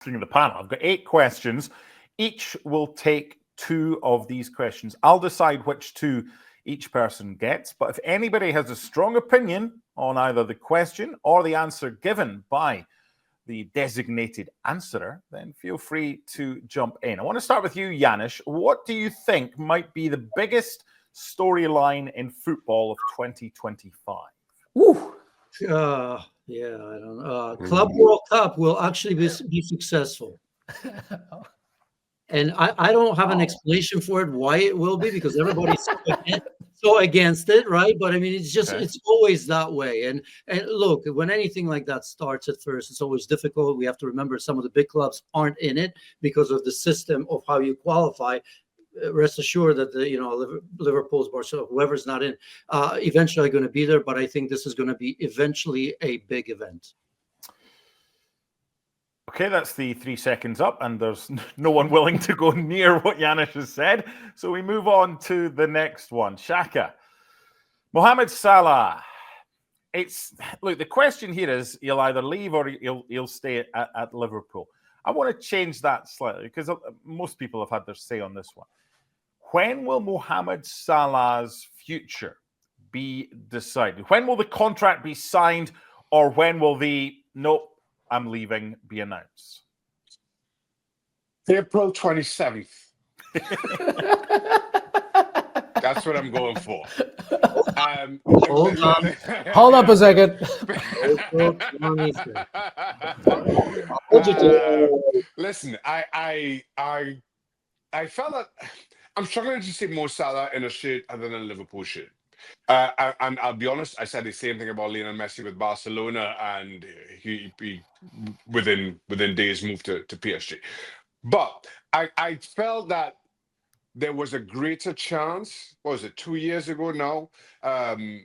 The panel. I've got 8 questions. Each will take 2 of these questions. I'll decide which 2 each person gets, but if anybody has a strong opinion on either the question or the answer given by the designated answerer, then feel free to jump in. I want to start with you, Janusz. What do you think might be the biggest storyline in football of 2025? Ooh. Yeah, I don't know. Club World Cup will actually be successful. And I don't have an explanation for it, why it will be, because everybody's so against it, right? But I mean, it's just, it's always that way. And look, when anything like that starts at first, it's always difficult. We have to remember some of the big clubs aren't in it because of the system of how you qualify. Rest assured that Liverpool's, Barcelona, whoever's not in, eventually going to be there. But I think this is going to be eventually a big event. Okay, that's the 3 seconds up, and there's no one willing to go near what Janusz has said. So we move on to the next one. Shaka. Mohamed Salah. Look, the question here is he'll either leave or he'll stay at Liverpool. I want to change that slightly because most people have had their say on this one. When will Mohamed Salah's future be decided? When will the contract be signed, or when will the nope, I'm leaving be announced? April 27th. That's what I'm going for. Hold up a second. Listen, I felt that I'm struggling to see Mo Salah in a shirt other than a Liverpool shirt. And I'll be honest, I said the same thing about Lionel Messi with Barcelona, and he within days moved to PSG. But I felt that there was a greater chance. What was it, 2 years ago now?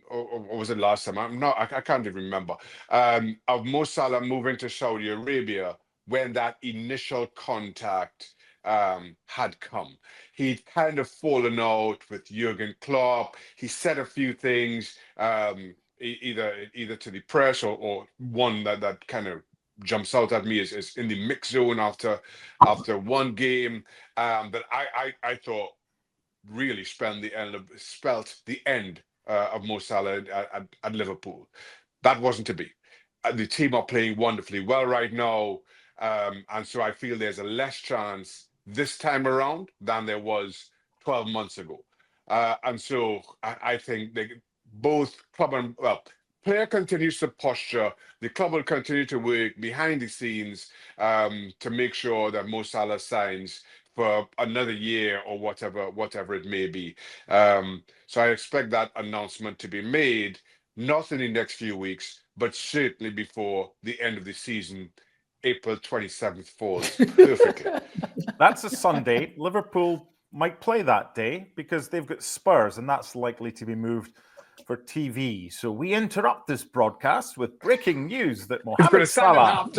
Or was it last time? I can't even remember. Of Mo Salah moving to Saudi Arabia when that initial contact had come. He'd kind of fallen out with Jurgen Klopp. He said a few things, either to the press or one that kind of jumps out at me is in the mix zone after one game that I thought really spelled the end of Mo Salah at Liverpool. That wasn't to be. The team are playing wonderfully well right now, and so I feel there's a less chance this time around than there was 12 months ago. And so I think both club and player continues to posture. The club will continue to work behind the scenes to make sure that Mo Salah signs for another year or whatever it may be. So I expect that announcement to be made, not in the next few weeks, but certainly before the end of the season. April 27th falls perfectly. That's a Sunday. Liverpool might play that day because they've got Spurs, and that's likely to be moved for TV. So we interrupt this broadcast with breaking news that Mohamed Salah,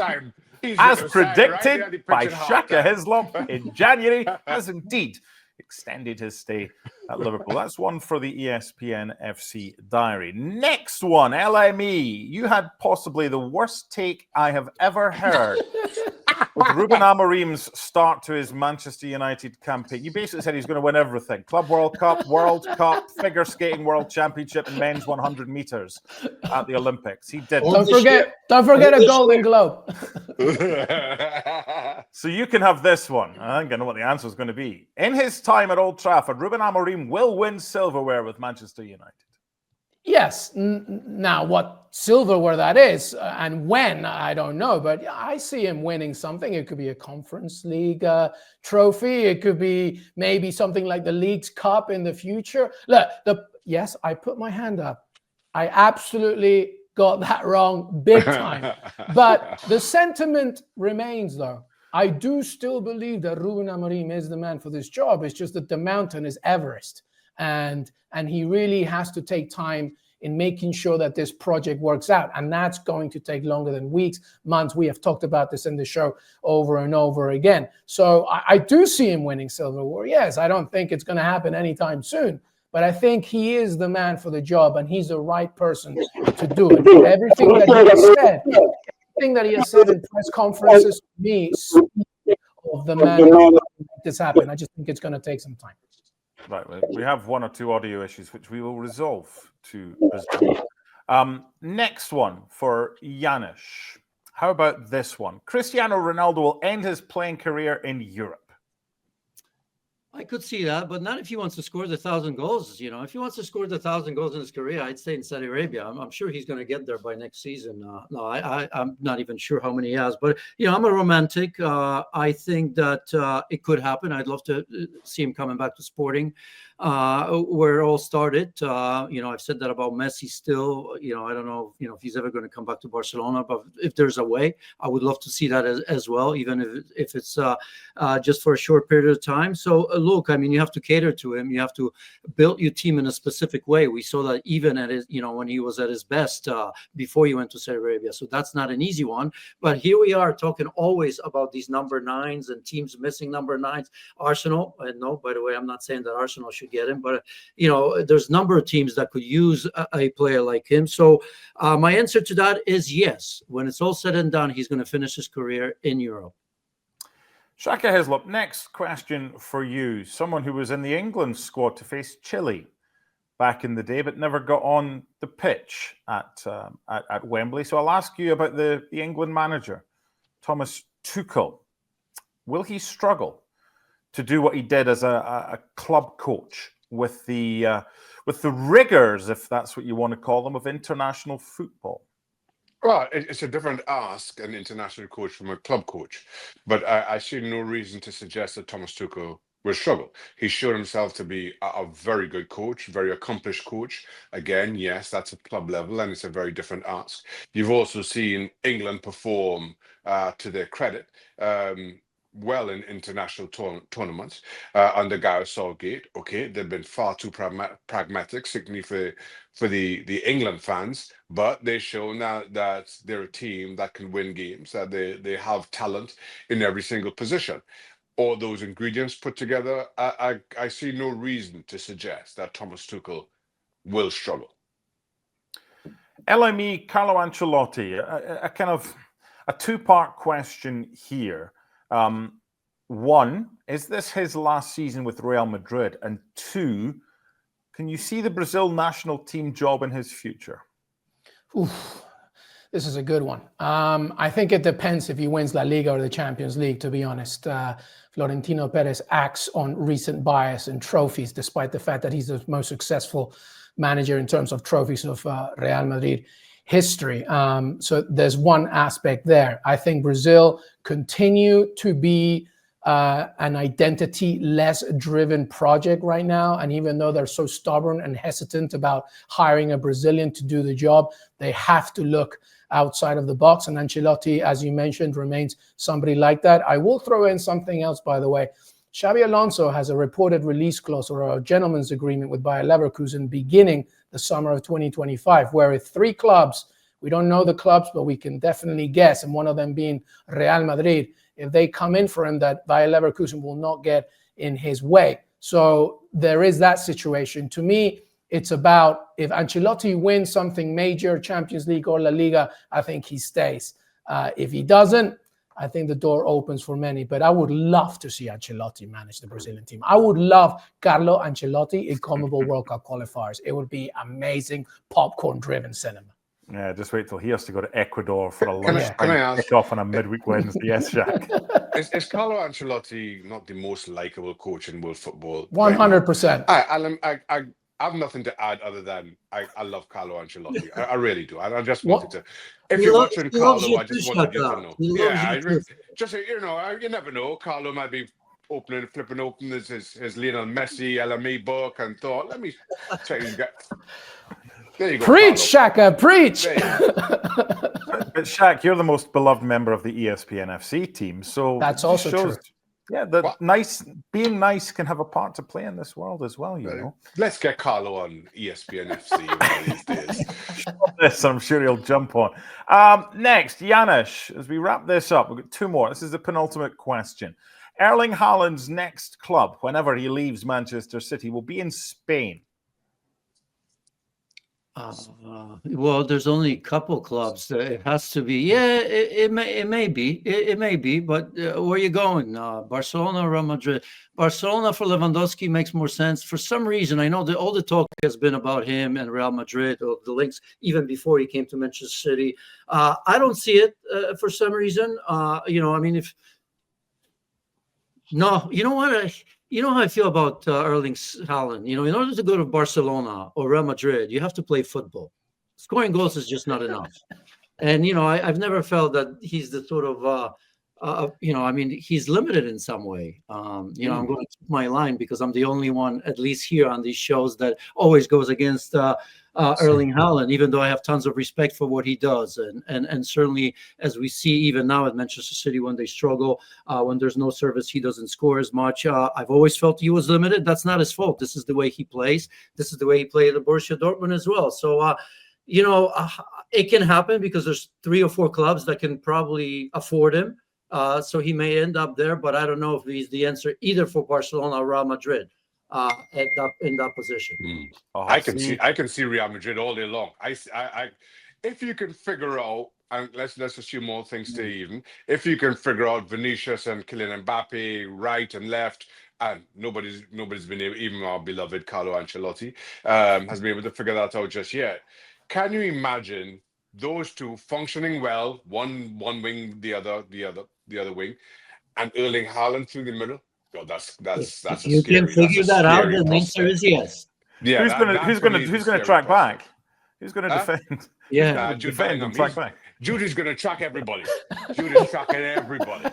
as predicted by Shaka Hislop in January, has indeed extended his stay at Liverpool. That's one for the ESPN FC diary. Next one, LME. You had possibly the worst take I have ever heard with Ruben Amorim's start to his Manchester United campaign. You basically said he's going to win everything. Club World Cup, Figure Skating World Championship, and men's 100 meters at the Olympics. He did. Don't forget a Golden Globe. So you can have this one. I think I know what the answer is going to be. In his time at Old Trafford, Ruben Amorim will win silverware with Manchester United. Yes. Now, what silverware that is and when, I don't know. But I see him winning something. It could be a Conference League trophy. It could be maybe something like the League's Cup in the future. Look, yes, I put my hand up. I absolutely got that wrong big time. But the sentiment remains, though. I do still believe that Ruben Amorim is the man for this job. It's just that the mountain is Everest. And he really has to take time in making sure that this project works out. And that's going to take longer than weeks, months. We have talked about this in the show over and over again. So I do see him winning silverware. Yes, I don't think it's going to happen anytime soon. But I think he is the man for the job, and he's the right person to do it. Everything that he said everything that he has said in press conferences to me speaks of the man who make this happen. I just think it's going to take some time. Right, we have one or two audio issues which we will resolve to resolve. Next one for Janusz. How about this one? Cristiano Ronaldo will end his playing career in Europe. I could see that, but not if he wants to score the 1,000 goals. You know, if he wants to score the 1,000 goals in his career, I'd stay in Saudi Arabia. I'm sure he's going to get there by next season. No, I'm not even sure how many he has, but you know, I'm a romantic. I think that it could happen. I'd love to see him coming back to Sporting, where it all started. You know, I've said that about Messi. Still, you know, I don't know, you know, if he's ever going to come back to Barcelona, but if there's a way, I would love to see that as well, even if it's just for a short period of time. So look, I mean, you have to cater to him. You have to build your team in a specific way. We saw that even at his, you know, when he was at his best before he went to Saudi Arabia. So that's not an easy one. But here we are talking always about these number 9s and teams missing number 9s. Arsenal, no, by the way, I'm not saying that Arsenal should get him, but you know, there's a number of teams that could use a player like him. So my answer to that is yes. When it's all said and done, he's going to finish his career in Europe. Shaka Hislop, next question for you. Someone who was in the England squad to face Chile back in the day, but never got on the pitch at Wembley. So I'll ask you about the England manager, Thomas Tuchel. Will he struggle to do what he did as a club coach with the rigors, if that's what you want to call them, of international football? Well, it's a different ask, an international coach from a club coach. But I see no reason to suggest that Thomas Tuchel will struggle. He showed himself to be a very good coach, very accomplished coach. Again, yes, that's at club level, and it's a very different ask. You've also seen England perform, to their credit, well in international tournaments under Gareth Southgate. Okay, they've been far too pragmatic, particularly for the England fans, but they show now that they're a team that can win games, that they have talent in every single position. All those ingredients put together, I see no reason to suggest that Thomas Tuchel will struggle. LME, Carlo Ancelotti, a kind of a two-part question here. One, is this his last season with Real Madrid? And two, can you see the Brazil national team job in his future? Oof, this is a good one. I think it depends if he wins La Liga or the Champions League, to be honest. Florentino Perez acts on recent bias and trophies, despite the fact that he's the most successful manager in terms of trophies of Real Madrid history. So there's one aspect there. I think Brazil continue to be an identity-less driven project right now. And even though they're so stubborn and hesitant about hiring a Brazilian to do the job, they have to look outside of the box. And Ancelotti, as you mentioned, remains somebody like that. I will throw in something else, by the way. Xabi Alonso has a reported release clause or a gentleman's agreement with Bayer Leverkusen beginning the summer of 2025, where with 3 clubs, we don't know the clubs, but we can definitely guess, and one of them being Real Madrid, if they come in for him, that Bayer Leverkusen will not get in his way. So there is that situation. To me, it's about if Ancelotti wins something major, Champions League or La Liga, I think he stays. If he doesn't, I think the door opens for many. But I would love to see Ancelotti manage the Brazilian team. I would love Carlo Ancelotti in CONMEBOL World Cup qualifiers. It would be amazing popcorn-driven cinema. Yeah, just wait till he has to go to Ecuador for a lunch kick off on a midweek Wednesday. Yes, Jack. Is Carlo Ancelotti not the most likable coach in world football? 100%. I have nothing to add other than I love Carlo Ancelotti. I really do. I just wanted to. If you're watching Carlo, I just wanted you to know. Yeah, just you know, you never know. Carlo might be flipping open his Lionel Messi LME book and thought, let me tell you. There you go. Preach, Carlo. Shaka, preach. But Shaq, you're the most beloved member of the ESPN FC team, so that's also true. Yeah, being nice can have a part to play in this world as well, you know. Let's get Carlo on ESPN FC one of these days. Yes, I'm sure he'll jump on. Next, Janusz, as we wrap this up, we've got 2 more. This is the penultimate question. Erling Haaland's next club, whenever he leaves Manchester City, will be in Spain. Well, there's only a couple clubs. It has to be. Yeah, it may be. It may be. But where are you going? Barcelona or Real Madrid? Barcelona for Lewandowski makes more sense. For some reason, I know that all the talk has been about him and Real Madrid, or the links even before he came to Manchester City. I don't see it for some reason. You know, I mean, you know what? You know how I feel about Erling Haaland. You know, in order to go to Barcelona or Real Madrid, you have to play football. Scoring goals is just not enough. And, you know, I've never felt that he's the sort of, you know, I mean, he's limited in some way. You know, I'm going to keep my line because I'm the only one, at least here on these shows, that always goes against Erling Haaland, even though I have tons of respect for what he does. And certainly, as we see even now at Manchester City, when they struggle, when there's no service, he doesn't score as much. I've always felt he was limited. That's not his fault. This is the way he plays. This is the way he played at Borussia Dortmund as well. So, you know, it can happen because there's 3 or 4 clubs that can probably afford him. So he may end up there, but I don't know if he's the answer either for Barcelona or Real Madrid in that position. I can see Real Madrid all day long. If you can figure out, and let's assume all things stay even, if you can figure out Vinicius and Kylian Mbappe right and left, and nobody's been able, even our beloved Carlo Ancelotti has been able to figure that out just yet. Can you imagine those two functioning well, one wing, the other wing, and Erling Haaland through the middle? Oh, that's if you can figure that out, then the answer is yes. Yeah, who's gonna track back? Who's gonna defend? Yeah, defend and track back. Judy's gonna track everybody. Judy's tracking everybody.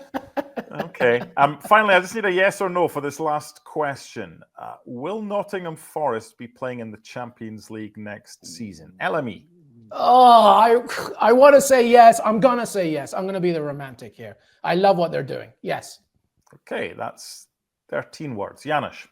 Okay. Finally, I just need a yes or no for this last question. Will Nottingham Forest be playing in the Champions League next season? LME. Oh, I want to say yes. I'm going to say yes. I'm going to be the romantic here. I love what they're doing. Yes. Okay, that's 13 words. Janusz.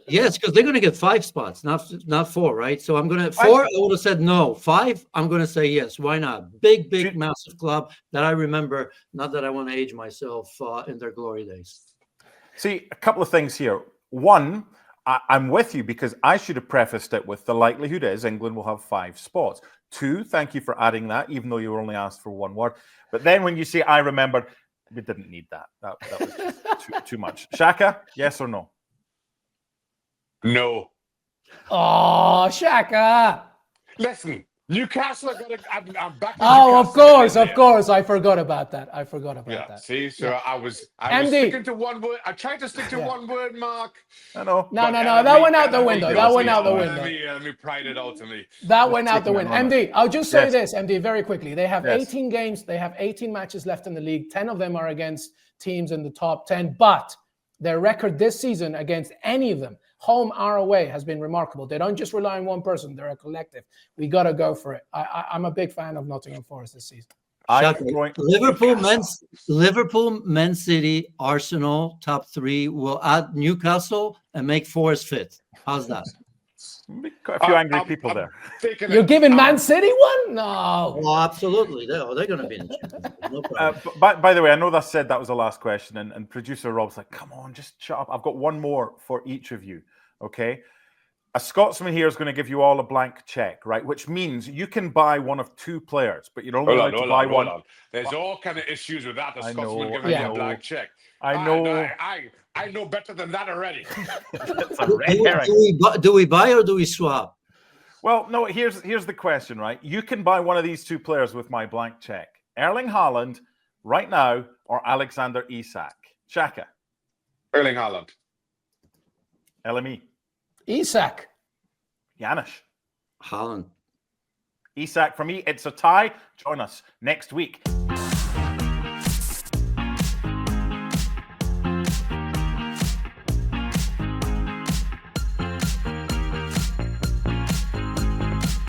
Yes, because they're going to get 5 spots, not 4, right? So I'm going to 4. I would have said no. 5, I'm going to say yes. Why not? Big, massive club that I remember. Not that I want to age myself in their glory days. See, a couple of things here. One, I'm with you because I should have prefaced it with the likelihood is England will have 5 spots. 2, thank you for adding that, even though you were only asked for 1 word. But then when you say I remembered, we didn't need that. That was too much. Shaka, yes or no? No. Oh, Shaka. Listen, Newcastle are going to. I'm back. Oh, of course. I forgot about that. That. See, so I was sticking to one word. I tried to stick to one word, Mark. I know. No. That went out the window. Let me pride it out to me. That went out the window. MD, I'll just say this, MD, very quickly. They have 18 games. They have 18 matches left in the league. 10 of them are against teams in the top 10. But their record this season against any of them, home or away, has been remarkable. They don't just rely on one person. They're a collective. We got to go for it. I'm a big fan of Nottingham Forest this season. Liverpool, Man City, Arsenal, top 3 will add Newcastle and make Forest 5th. How's that? A few angry people there. You're giving Man City one? No. Well, absolutely. They're going to be in the Champions League. No problem. By the way, I know that said that was the last question, and producer Rob's like, come on, just shut up. I've got one more for each of you, okay? A Scotsman here is going to give you all a blank check, right? Which means you can buy one of 2 players, but you're only allowed to buy one. There's all kind of issues with that. A Scotsman giving you a blank check. I know. I know better than that already. Do we buy or do we swap? Well, no, here's the question, right? You can buy one of these 2 players with my blank check. Erling Haaland right now or Alexander Isak? Shaka. Erling Haaland. LME. Isak. Janusz. Haaland. Isak for me. It's a tie. Join us next week.